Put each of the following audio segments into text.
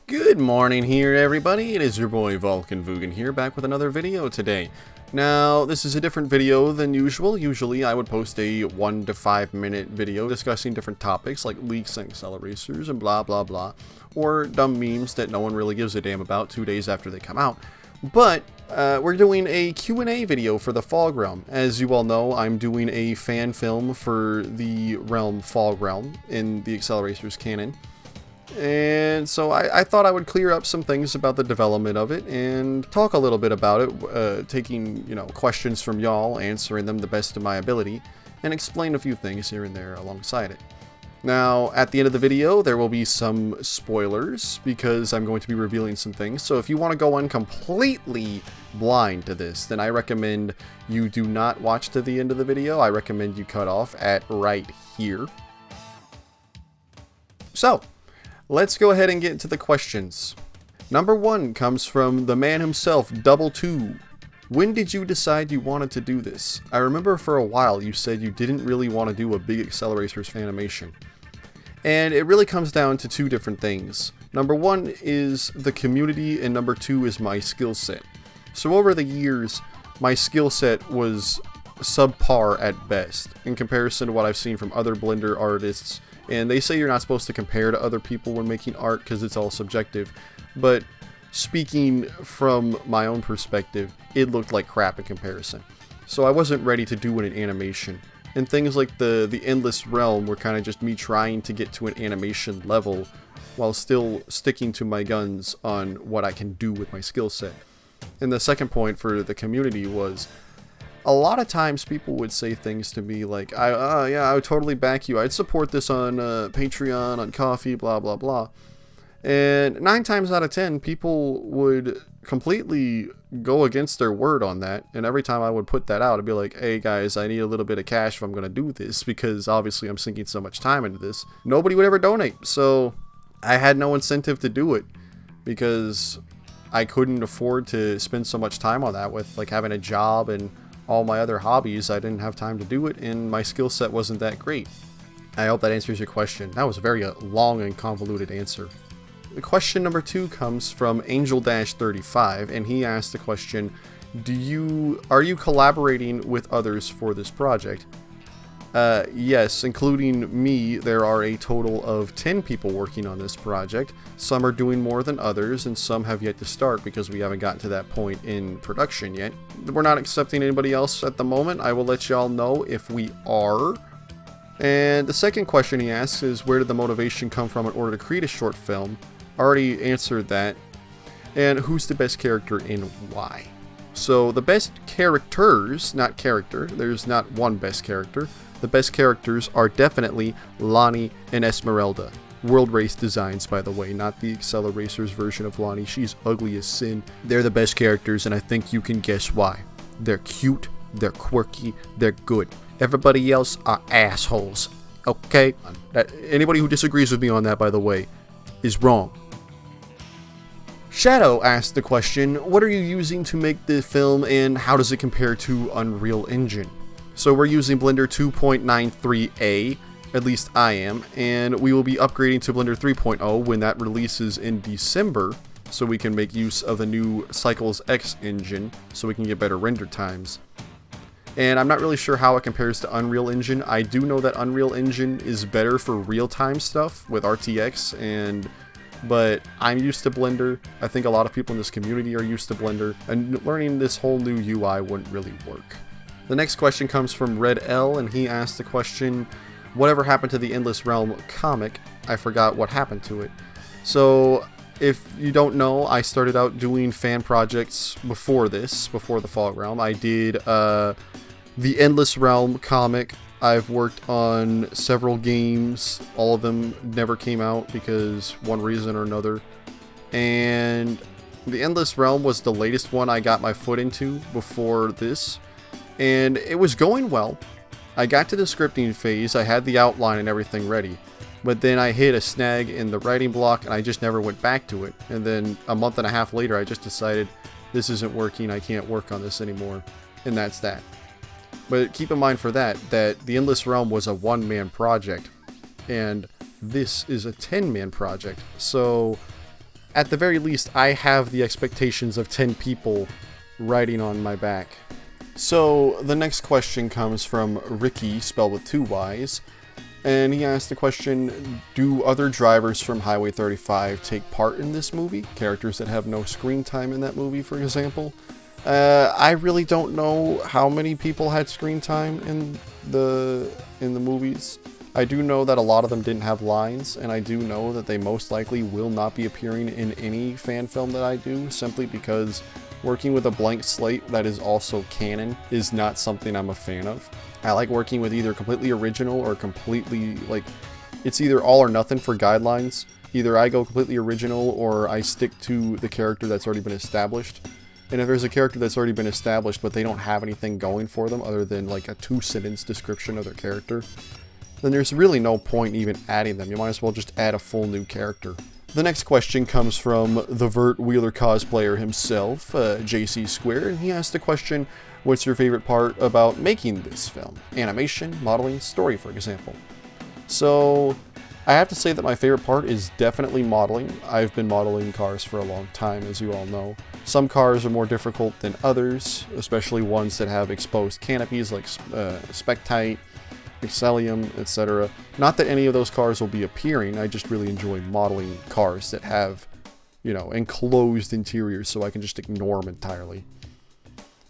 Good morning here, everybody. It is your boy Vulcan Vugan here, back with another video today. Now, this is a different video than usual. Usually, I would post a 1 to 5 minute video discussing different topics like leaks and AcceleRacers and blah blah blah, or dumb memes that no one really gives a damn about 2 days after they come out. But we're doing a Q&A video for the Fog Realm. As you all know, I'm doing a fan film for the realm Fog Realm in the AcceleRacers canon. And so I thought I would clear up some things about the development of it and talk a little bit about it, taking, questions from y'all, answering them the best of my ability, and explain a few things here and there alongside it. Now, at the end of the video, there will be some spoilers, because I'm going to be revealing some things, so if you want to go in completely blind to this, then I recommend you do not watch to the end of the video. I recommend you cut off at right here. So, let's go ahead and get into the questions. Number 1 comes from the man himself, Double 2. When did you decide you wanted to do this? I remember for a while you said you didn't really want to do a big AcceleRacers fanimation. And it really comes down to 2 different things. Number 1 is the community, and number 2 is my skill set. So over the years, my skill set was subpar at best in comparison to what I've seen from other Blender artists. And they say you're not supposed to compare to other people when making art because it's all subjective. But speaking from my own perspective, it looked like crap in comparison. So I wasn't ready to do an animation. And things like the Endless Realm were kind of just me trying to get to an animation level while still sticking to my guns on what I can do with my skill set. And the second point for the community was, a lot of times people would say things to me like, yeah, I would totally back you. I'd support this on Patreon, on Coffee, blah, blah, blah. And 9 times out of 10, people would completely go against their word on that. And every time I would put that out, I'd be like, hey guys, I need a little bit of cash if I'm going to do this, because obviously I'm sinking so much time into this. Nobody would ever donate. So I had no incentive to do it because I couldn't afford to spend so much time on that with like having a job and all my other hobbies. I didn't have time to do it, and my skill set wasn't that great. I hope that answers your question. That was a very long and convoluted answer. The question number 2 comes from Angel-35, and he asked the question, are you collaborating with others for this project? Yes, including me, there are a total of 10 people working on this project. Some are doing more than others, and some have yet to start because we haven't gotten to that point in production yet. We're not accepting anybody else at the moment. I will let y'all know if we are. And the second question he asks is, where did the motivation come from in order to create a short film? Already answered that. And who's the best character and why? So the best characters, not character, there's not one best character. The best characters are definitely Lonnie and Esmeralda. World Race designs, by the way, not the AcceleRacers version of Lonnie. She's ugly as sin. They're the best characters, and I think you can guess why. They're cute, they're quirky, they're good. Everybody else are assholes. Okay? Anybody who disagrees with me on that, by the way, is wrong. Shadow asked the question, what are you using to make the film, and how does it compare to Unreal Engine? So we're using Blender 2.93a, at least I am, and we will be upgrading to Blender 3.0 when that releases in December, so we can make use of the new Cycles X engine, so we can get better render times. And I'm not really sure how it compares to Unreal Engine. I do know that Unreal Engine is better for real-time stuff with RTX, but I'm used to Blender. I think a lot of people in this community are used to Blender, and learning this whole new UI wouldn't really work. The next question comes from Red L, and he asked the question, whatever happened to the Endless Realm comic? I forgot what happened to it. So, if you don't know, I started out doing fan projects before the Fog Realm. I did the Endless Realm comic. I've worked on several games. All of them never came out because one reason or another. And the Endless Realm was the latest one I got my foot into before this. And it was going well. I got to the scripting phase, I had the outline and everything ready, but then I hit a snag in the writing block and I just never went back to it. And then a month and a half later, I just decided this isn't working, I can't work on this anymore, and that's that. But keep in mind for that the Endless Realm was a one-man project, and this is a 10-man project. So at the very least, I have the expectations of 10 people riding on my back. So, the next question comes from Ricky, spelled with 2 Y's. And he asked the question, do other drivers from Highway 35 take part in this movie? Characters that have no screen time in that movie, for example. I really don't know how many people had screen time in the movies. I do know that a lot of them didn't have lines, and I do know that they most likely will not be appearing in any fan film that I do, simply because working with a blank slate that is also canon is not something I'm a fan of. I like working with either completely original or completely, like, it's either all or nothing for guidelines. Either I go completely original or I stick to the character that's already been established. And if there's a character that's already been established but they don't have anything going for them other than like a 2-sentence description of their character, then there's really no point even adding them. You might as well just add a full new character. The next question comes from the Vert Wheeler cosplayer himself, JC Square, and he asked the question, what's your favorite part about making this film? Animation, modeling, story, for example. So, I have to say that my favorite part is definitely modeling. I've been modeling cars for a long time, as you all know. Some cars are more difficult than others, especially ones that have exposed canopies like Spectite, Excellium, etc. Not that any of those cars will be appearing, I just really enjoy modeling cars that have, you know, enclosed interiors so I can just ignore them entirely.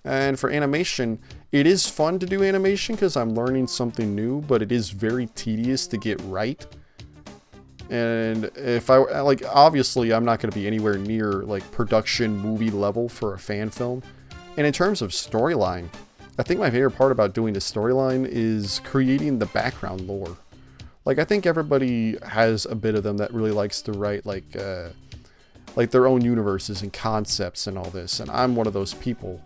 And for animation, it is fun to do animation because I'm learning something new, but it is very tedious to get right. And if I, like, obviously I'm not going to be anywhere near, like, production movie level for a fan film. And in terms of storyline, I think my favorite part about doing the storyline is creating the background lore. Like, I think everybody has a bit of them that really likes to write, like their own universes and concepts and all this, and I'm one of those people.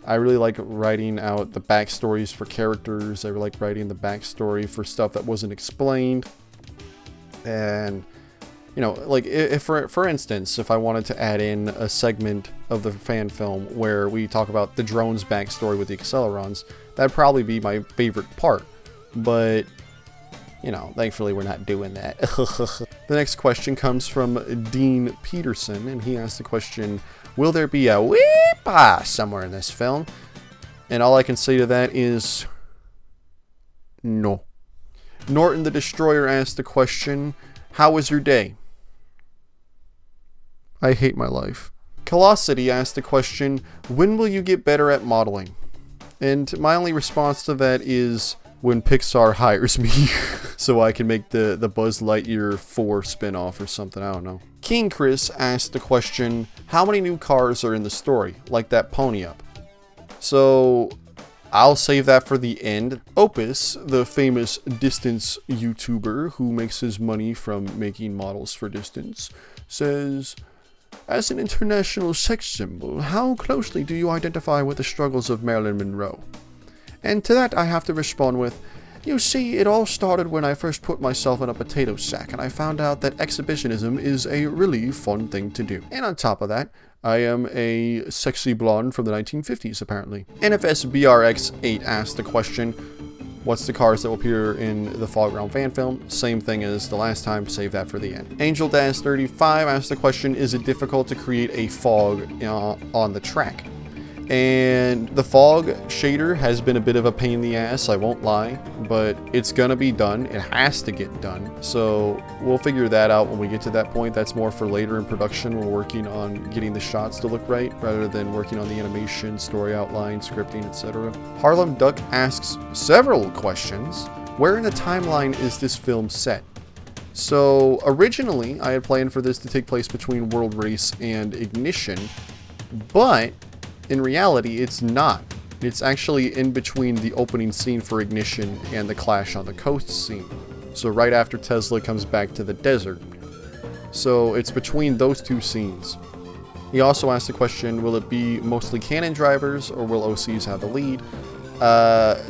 I really like writing out the backstories for characters. I really like writing the backstory for stuff that wasn't explained. And, you know, like, if for instance, if I wanted to add in a segment of the fan film where we talk about the drone's backstory with the Accelerons, that'd probably be my favorite part. But, you know, thankfully we're not doing that. The next question comes from Dean Peterson, and he asked the question, will there be a weepa somewhere in this film? And all I can say to that is, no. Norton the Destroyer asked the question, how was your day? I hate my life. Colossity asked the question, when will you get better at modeling? And my only response to that is, when Pixar hires me, so I can make the Buzz Lightyear 4 spin-off or something, I don't know. King Chris asked the question, how many new cars are in the story, like that pony up? So, I'll save that for the end. Opus, the famous distance YouTuber who makes his money from making models for distance, says, as an international sex symbol, how closely do you identify with the struggles of Marilyn Monroe? And to that I have to respond with, you see, it all started when I first put myself in a potato sack and I found out that exhibitionism is a really fun thing to do. And on top of that, I am a sexy blonde from the 1950s, apparently. NFSBRX8 asked the question, what's the cars that will appear in the Fall Ground fan film? Same thing as the last time, save that for the end. Angel-35 asked the question, is it difficult to create a fog on the track? And the fog shader has been a bit of a pain in the ass, I won't lie, but it's gonna be done. It has to get done. So we'll figure that out when we get to that point. That's more for later in production. We're working on getting the shots to look right rather than working on the animation, story outline, scripting, etc. Harlem Duck asks several questions. Where in the timeline is this film set? So originally I had planned for this to take place between World Race and Ignition, but in reality, it's not. It's actually in between the opening scene for Ignition and the Clash on the Coast scene. So right after Tesla comes back to the desert. So it's between those two scenes. He also asked the question, will it be mostly canon drivers or will OCs have the lead?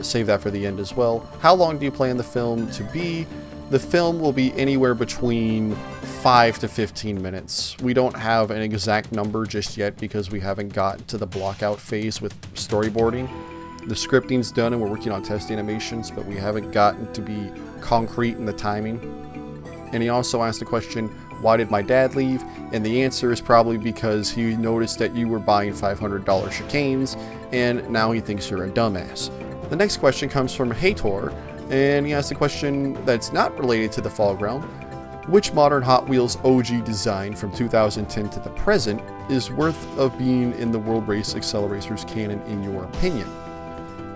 Save that for the end as well. How long do you plan the film to be? The film will be anywhere between 5 to 15 minutes. We don't have an exact number just yet because we haven't gotten to the blockout phase with storyboarding. The scripting's done and we're working on test animations, but we haven't gotten to be concrete in the timing. And he also asked the question, Why did my dad leave? And the answer is probably because he noticed that you were buying $500 chicanes, and now he thinks you're a dumbass. The next question comes from Hator, and he asked a question that's not related to the Fall Realm. Which modern Hot Wheels OG design from 2010 to the present is worth of being in the World Race AcceleRacers canon in your opinion?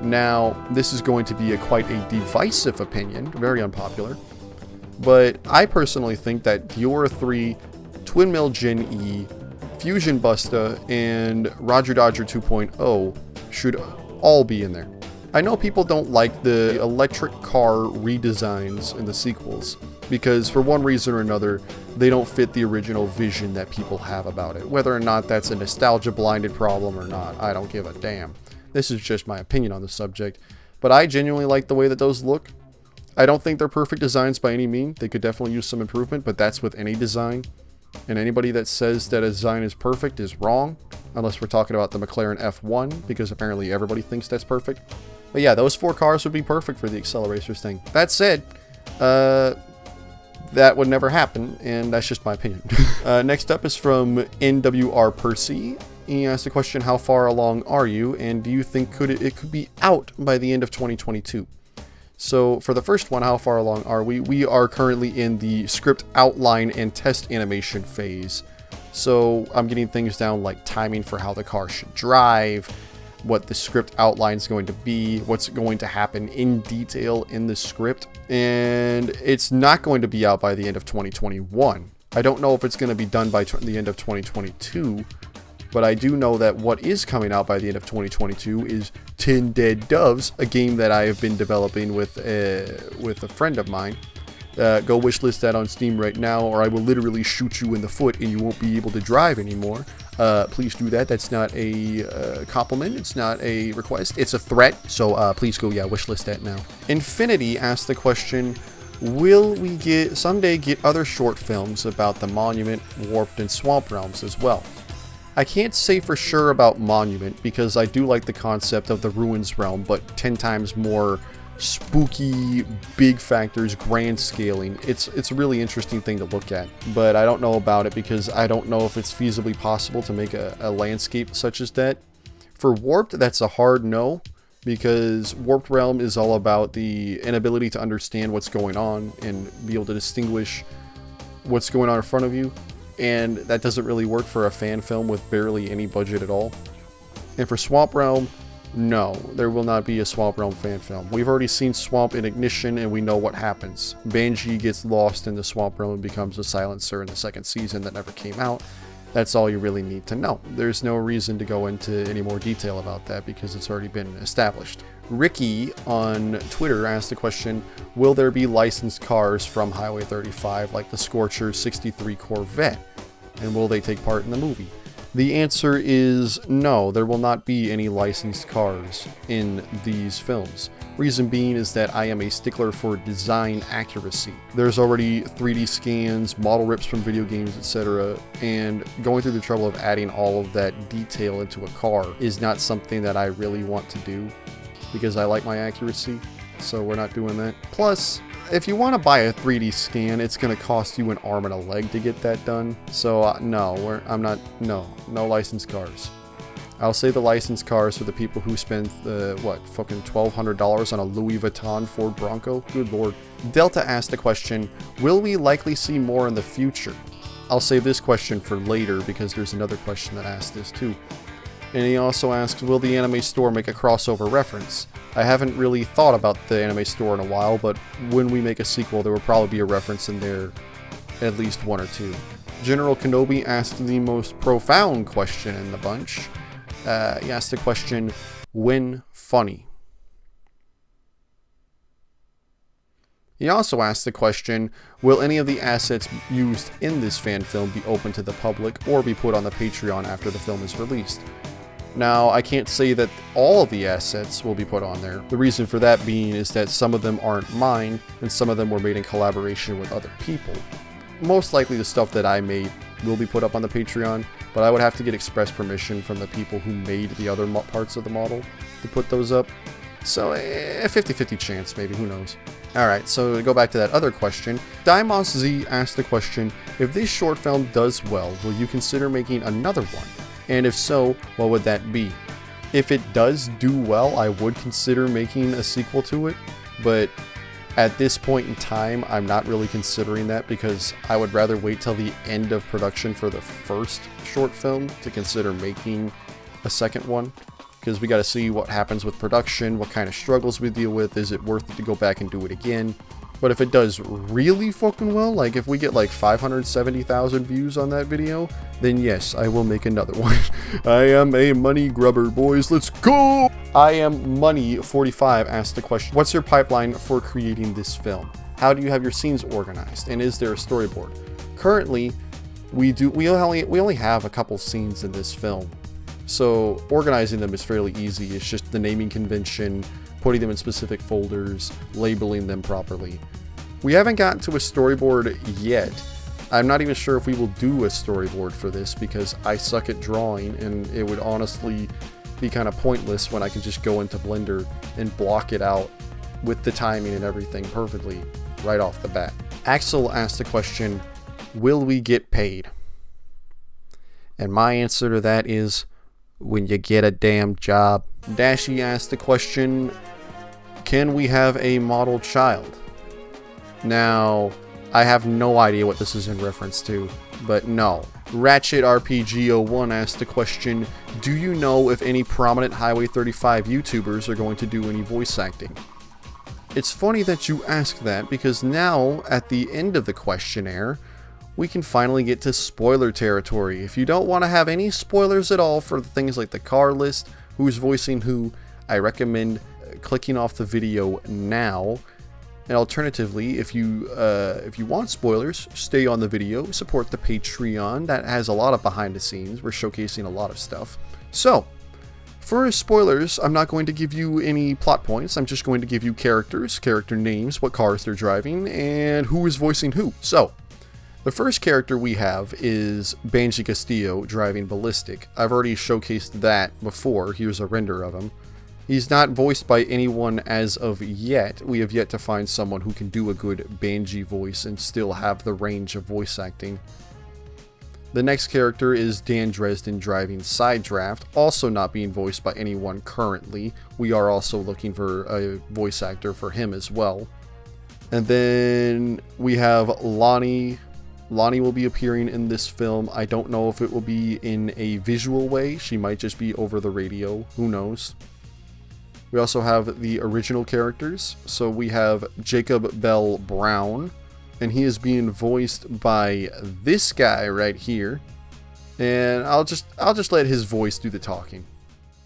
Now, this is going to be quite a divisive opinion, very unpopular, but I personally think that Diora 3, Twin Mill Gen E, Fusion Busta, and Roger Dodger 2.0 should all be in there. I know people don't like the electric car redesigns in the sequels, because for one reason or another, they don't fit the original vision that people have about it. Whether or not that's a nostalgia-blinded problem or not, I don't give a damn. This is just my opinion on the subject, but I genuinely like the way that those look. I don't think they're perfect designs by any means. They could definitely use some improvement, but that's with any design. And anybody that says that a design is perfect is wrong, unless we're talking about the McLaren F1, because apparently everybody thinks that's perfect. But yeah, those 4 cars would be perfect for the AcceleRacers thing. That said, that would never happen, and that's just my opinion. Next up is from NWR Percy. He asked the question, how far along are you, and do you think it could be out by the end of 2022? So for the first one, how far along are we? We are currently in the script outline and test animation phase. So I'm getting things down like timing for how the car should drive, what the script outline is going to be, what's going to happen in detail in the script, and it's not going to be out by the end of 2021. I don't know if it's going to be done by the end of 2022, but I do know that what is coming out by the end of 2022 is 10 Dead Doves, a game that I have been developing with a friend of mine. Go wishlist that on Steam right now, or I will literally shoot you in the foot and you won't be able to drive anymore. Please do that. That's not a compliment. It's not a request. It's a threat. So please go, wishlist that now. Infinity asked the question, will we someday get other short films about the Monument, Warped, and Swamp Realms as well? I can't say for sure about Monument because I do like the concept of the Ruins realm, but 10 times more spooky, big factors, grand scaling. It's a really interesting thing to look at, but I don't know about it because I don't know if it's feasibly possible to make a landscape such as that. For Warped, that's a hard no, because Warped Realm is all about the inability to understand what's going on and be able to distinguish what's going on in front of you, and that doesn't really work for a fan film with barely any budget at all. And for Swamp Realm, no, there will not be a Swamp Realm fan film. We've already seen Swamp in Ignition and we know what happens. Banshee gets lost in the Swamp Realm and becomes a silencer in the second season that never came out. That's all you really need to know. There's no reason to go into any more detail about that because it's already been established. Ricky on Twitter asked the question, will there be licensed cars from Highway 35 like the Scorcher 63 Corvette? And will they take part in the movie? The answer is no, there will not be any licensed cars in these films. Reason being is that I am a stickler for design accuracy. There's already 3D scans, model rips from video games, etc., and going through the trouble of adding all of that detail into a car is not something that I really want to do because I like my accuracy, so we're not doing that. Plus, if you want to buy a 3D scan, it's going to cost you an arm and a leg to get that done. So no licensed cars. I'll say the licensed cars for the people who spend fucking $1,200 on a Louis Vuitton Ford Bronco. Good lord. Delta asked the question, will we likely see more in the future? I'll save this question for later because there's another question that asked this too. And he also asks, will the anime store make a crossover reference? I haven't really thought about the anime store in a while, but when we make a sequel, there will probably be a reference in there, at least one or two. General Kenobi asked the most profound question in the bunch. He asked the question, when funny? He also asked the question, will any of the assets used in this fan film be open to the public or be put on the Patreon after the film is released? Now, I can't say that all of the assets will be put on there. The reason for that being is that some of them aren't mine, and some of them were made in collaboration with other people. Most likely the stuff that I made will be put up on the Patreon, but I would have to get express permission from the people who made the other parts of the model to put those up. So, a 50-50 chance, maybe, who knows. Alright, so to go back to that other question, Dimos Z asked the question, if this short film does well, will you consider making another one? And if so, what would that be? If it does do well, I would consider making a sequel to it, but at this point in time, I'm not really considering that because I would rather wait till the end of production for the first short film to consider making a second one. Because we got to see what happens with production, what kind of struggles we deal with, is it worth it to go back and do it again. But if it does really fucking well, like if we get like 570,000 views on that video, then yes, I will make another one. I am a money grubber, boys, let's go! I am Money45 asked the question, what's your pipeline for creating this film? How do you have your scenes organized? And is there a storyboard? Currently, we only have a couple scenes in this film. So organizing them is fairly easy. It's just the naming convention, putting them in specific folders, labeling them properly. We haven't gotten to a storyboard yet. I'm not even sure if we will do a storyboard for this because I suck at drawing and it would honestly be kind of pointless when I can just go into Blender and block it out with the timing and everything perfectly right off the bat. Axel asked the question, will we get paid? And my answer to that is, when you get a damn job. Dashi asked the question, can we have a model child? Now, I have no idea what this is in reference to, but no. Ratchet RPG01 asked the question, do you know if any prominent Highway 35 YouTubers are going to do any voice acting? It's funny that you ask that because now, at the end of the questionnaire, we can finally get to spoiler territory. If you don't want to have any spoilers at all for things like the car list, who's voicing who, I recommend clicking off the video now. And alternatively, if you want spoilers, stay on the video, support the Patreon. That has a lot of behind the scenes. We're showcasing a lot of stuff. So, for spoilers, I'm not going to give you any plot points. I'm just going to give you characters, character names, what cars they're driving, and who is voicing who. So, the first character we have is Banji Castillo driving Ballistic. I've already showcased that before. Here's a render of him. He's not voiced by anyone as of yet. We have yet to find someone who can do a good Banji voice and still have the range of voice acting. The next character is Dan Dresden driving Side Draft, also not being voiced by anyone currently. We are also looking for a voice actor for him as well. And then we have Lonnie. Lonnie will be appearing in this film. I don't know if it will be in a visual way. She might just be over the radio. Who knows? We also have the original characters. So we have Jacob Bell Brown, and he is being voiced by this guy right here. And I'll just let his voice do the talking.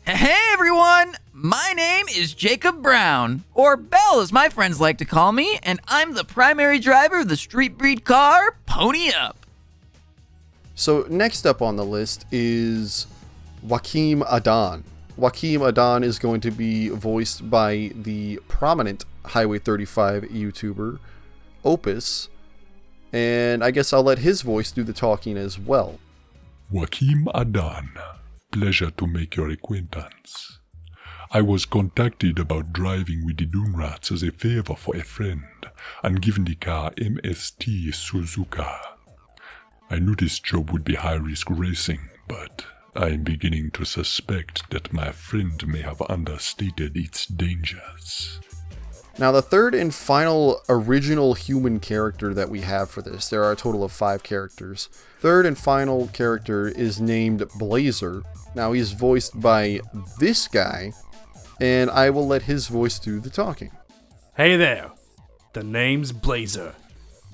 Hey everyone! My name is Jacob Brown, or Bell as my friends like to call me, and I'm the primary driver of the street breed car, Pony Up. So next up on the list is Joakim Adan. Joakim Adan is going to be voiced by the prominent Highway 35 YouTuber, Opus, and I guess I'll let his voice do the talking as well. Joakim Adan. Pleasure to make your acquaintance. I was contacted about driving with the Dunrats as a favor for a friend, and given the car MST Suzuka. I knew this job would be high-risk racing, but I am beginning to suspect that my friend may have understated its dangers. Now, the third and final original human character that we have for this, there are a total of 5 characters. Third and final character is named Blazer. Now, he's voiced by this guy, and I will let his voice do the talking. Hey there, the name's Blazer.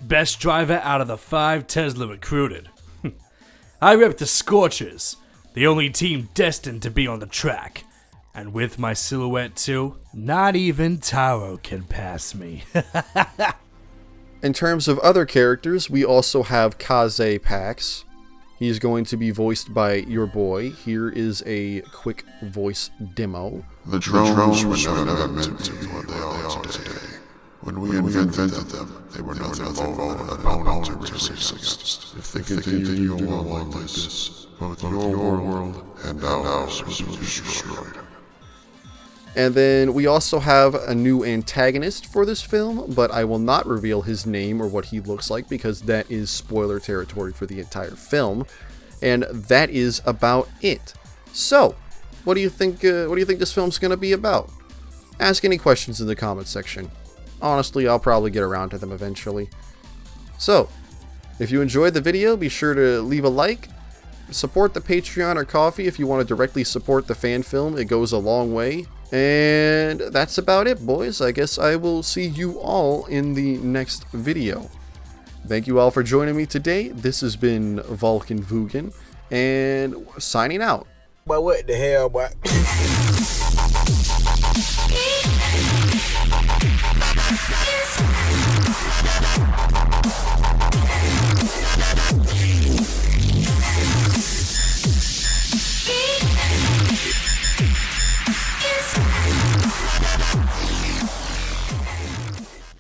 Best driver out of the 5 Tesla recruited. I rep the Scorchers, the only team destined to be on the track. And with my silhouette too, not even Taro can pass me. In terms of other characters, we also have Kaze Pax. He's going to be voiced by your boy. Here is a quick voice demo. The drones were never meant to be what they are today. When we invented them, they were nothing more than a bound to resist. If they continue on like this, both your world and ours will be destroyed. And then we also have a new antagonist for this film, but I will not reveal his name or what he looks like because that is spoiler territory for the entire film. And that is about it. So, what do you think this film's going to be about? Ask any questions in the comments section. Honestly, I'll probably get around to them eventually. So, if you enjoyed the video, be sure to leave a like. Support the Patreon or Ko-fi if you want to directly support the fan film. It goes a long way. And that's about it, boys. I guess I will see you all in the next video. Thank you all for joining me today. This has been Vulcan Vugan, and signing out. But what the hell, boy? Yes.